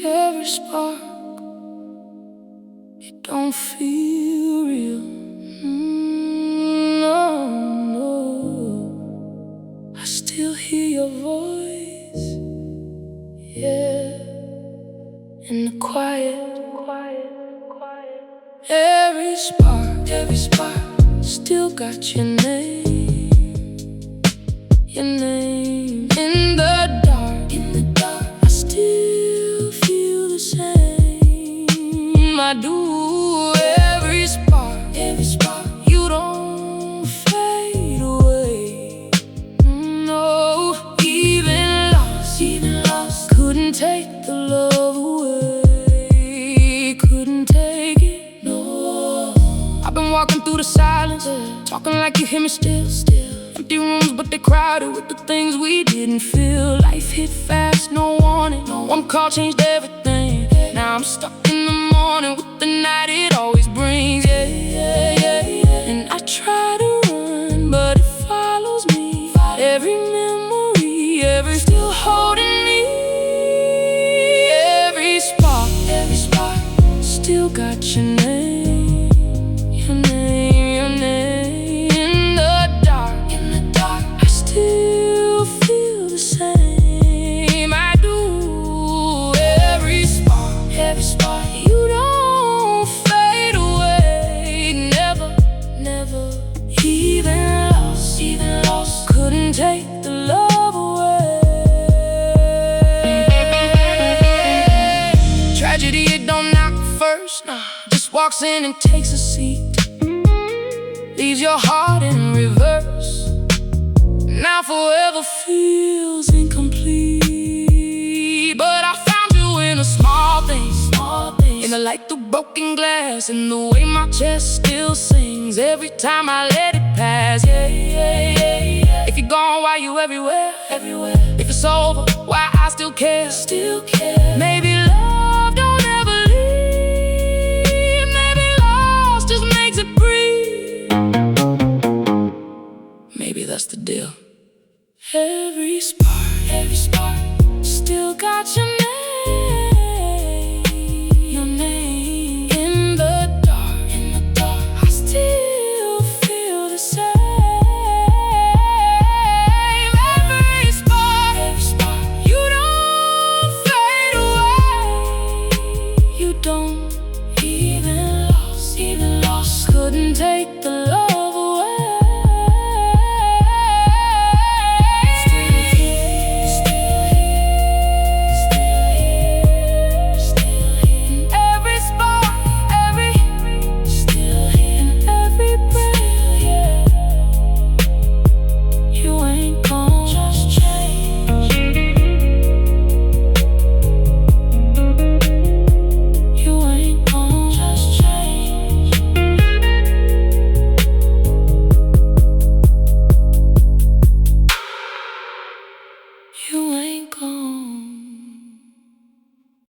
every spark, it don't feel real. No, no, I still hear your voice, yeah, in the quiet. Every spark, still got your name in the dark. I still feel the same. I do. Every spark, you don't fade away. No, even lost, couldn't take the love away. Couldn't take it, no. I've been walking through the silence, talking like you hear me still. Empty rooms, but they're crowded with the things we didn't feel. Life hit fast, no warning. One call changed everything. Now I'm stuck in the morning with the night it always brings. And I try to run, but it follows me. Every memory, still holding me. Every spark, still got your name. In the dark, I still feel the same. I do. Every spark, you don't fade away. Never, even lost, couldn't take the love away. Tragedy, it don't knock first, nah. Just walks in and takes a seat, leaves your heart in reverse. Now forever feels incomplete. But I found you in a small thing, in the light through broken glass, in the way my chest still sings every time I let it pass. If you're gone, why you everywhere? If it's over, why I still care? Maybe love don't ever leave. Maybe lost just makes it breathe. Maybe that's the deal. Every spark, still got your